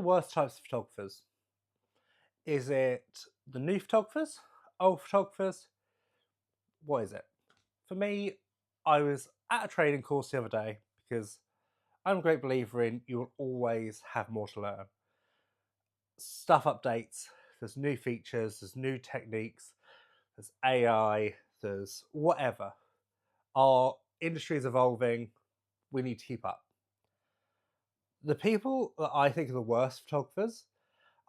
worst types of photographers? Is it the new photographers? Old photographers? What is it? For me, I was at a training course the other day because I'm a great believer in you will always have more to learn. Stuff updates, there's new features, there's new techniques, there's AI, there's whatever. Our industry is evolving, we need to keep up. The people that I think are the worst photographers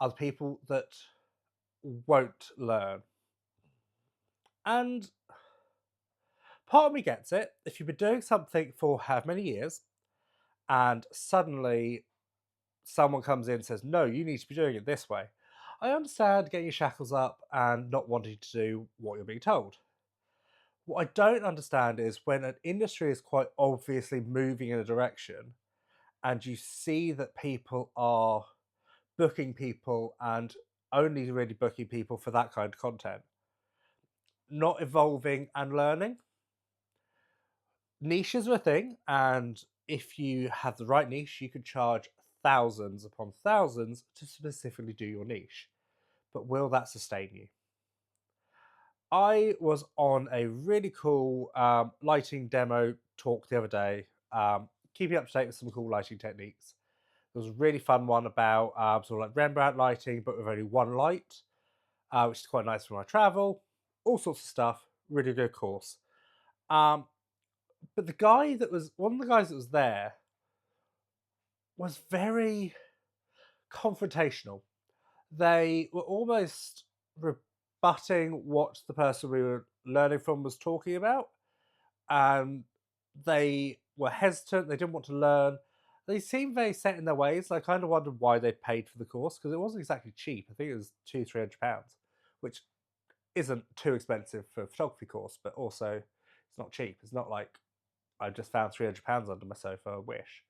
are the people that won't learn. And part of me gets it. If you've been doing something for how many years and suddenly someone comes in and says, no, you need to be doing it this way, I understand getting your shackles up and not wanting to do what you're being told. What I don't understand is when an industry is quite obviously moving in a direction and you see that people are booking people and only really booking people for that kind of content, not evolving and learning. Niches are a thing, and if you have the right niche, you can charge thousands upon thousands to specifically do your niche. But will that sustain you? I was on a really cool lighting demo talk the other day, keeping up to date with some cool lighting techniques. There was a really fun one about sort of like Rembrandt lighting, but with only one light, which is quite nice for my travel. All sorts of stuff. Really good course. Um, but the guy that was one of the guys that was there was very confrontational. They were almost rebutting what the person we were learning from was talking about, and they were hesitant. They didn't want to learn. They seemed very set in their ways. I kind of wondered why they paid for the course because it wasn't exactly cheap. I think it was £200-300, which isn't too expensive for a photography course, but also it's not cheap. It's not like I just found £300 under my sofa. I wish.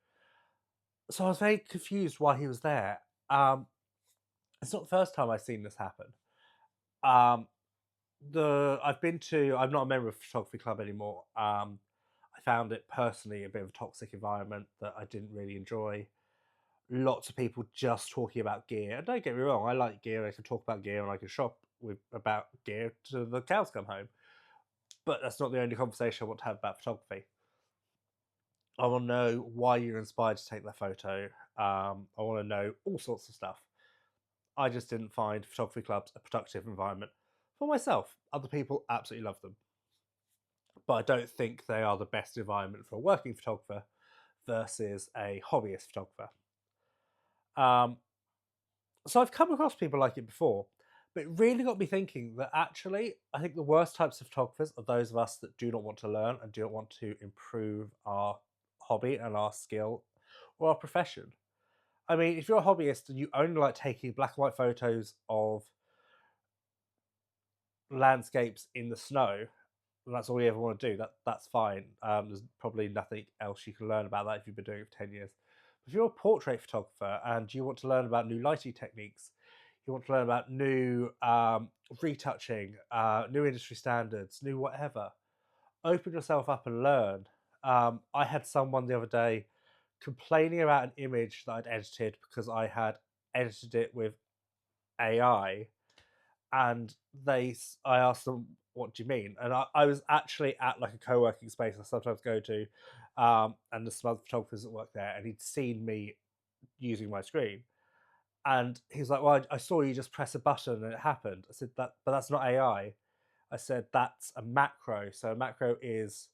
So I was very confused why he was there. It's not the first time I've seen this happen. Um, I'm not a member of a photography club anymore. I found it personally a bit of a toxic environment that I didn't really enjoy. Lots of people just talking about gear. And don't get me wrong, I like gear. I can talk about gear and I can shop about gear till the cows come home. But that's not the only conversation I want to have about photography. I want to know why you're inspired to take that photo. I want to know all sorts of stuff. I just didn't find photography clubs a productive environment for myself. Other people absolutely love them, but I don't think they are the best environment for a working photographer versus a hobbyist photographer. Um, so I've come across people like it before, but it really got me thinking that actually I think the worst types of photographers are those of us that do not want to learn and do not want to improve our hobby and our skill or our profession. I mean, if you're a hobbyist and you only like taking black and white photos of landscapes in the snow, and that's all you ever want to do, that's fine. There's probably nothing else you can learn about that if you've been doing it for 10 years. But if you're a portrait photographer and you want to learn about new lighting techniques, you want to learn about new retouching, new industry standards, new whatever, open yourself up and learn. I had someone the other day complaining about an image that I'd edited because I had edited it with AI, and I asked them, what do you mean? And I was actually at like a co-working space I sometimes go to, and there's some other photographers that work there, and he'd seen me using my screen, and he's like, well, I saw you just press a button and it happened. I said, but that's not AI. I said, that's a macro. So a macro is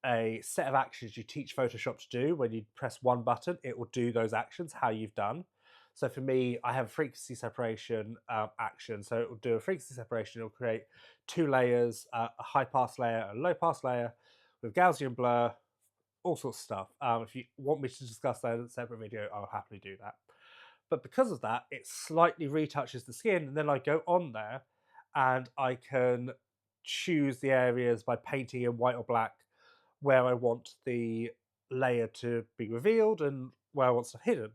a set of actions you teach Photoshop to do. When you press one button, it will do those actions how you've done. So for me, I have a frequency separation action. So it will do a frequency separation. It will create two layers, a high pass layer and a low pass layer with Gaussian blur, all sorts of stuff. If you want me to discuss that in a separate video, I'll happily do that. But because of that, it slightly retouches the skin. And then I go on there and I can choose the areas by painting in white or black where I want the layer to be revealed and where I want stuff hidden.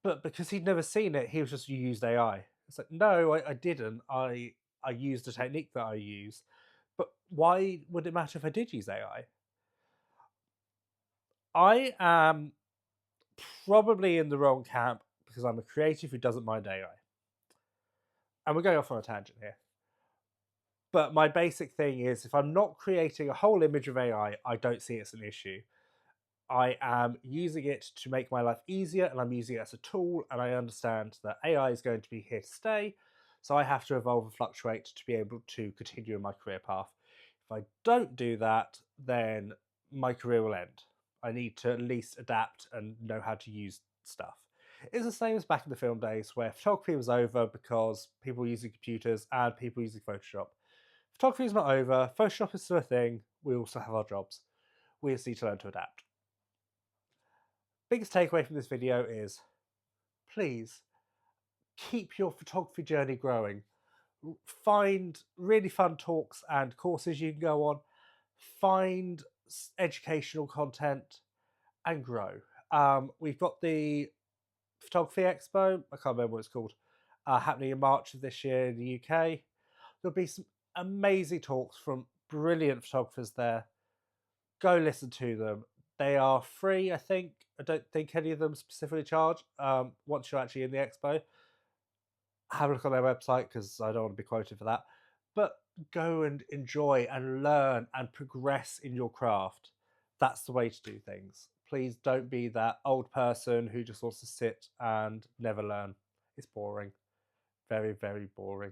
But because he'd never seen it, he was just, you used AI. It's like, no, I didn't. I used a technique that I use. But why would it matter if I did use AI? I am probably in the wrong camp because I'm a creative who doesn't mind AI. And we're going off on a tangent here. But my basic thing is if I'm not creating a whole image of AI, I don't see it as an issue. I am using it to make my life easier and I'm using it as a tool, and I understand that AI is going to be here to stay. So I have to evolve and fluctuate to be able to continue in my career path. If I don't do that, then my career will end. I need to at least adapt and know how to use stuff. It's the same as back in the film days where photography was over because people were using computers and people using Photoshop. Photography is not over, Photoshop is still a thing, we also have our jobs. We just need to learn to adapt. Biggest takeaway from this video is, please keep your photography journey growing. Find really fun talks and courses you can go on, find educational content, and grow. We've got the Photography Expo, I can't remember what it's called, happening in March of this year in the UK. There'll be some amazing talks from brilliant photographers there. Go listen to them. They are free, I think. I don't think any of them specifically charge once you're actually in the expo. Have a look on their website because I don't want to be quoted for that. But go and enjoy and learn and progress in your craft. That's the way to do things. Please don't be that old person who just wants to sit and never learn. It's boring. Very, very boring.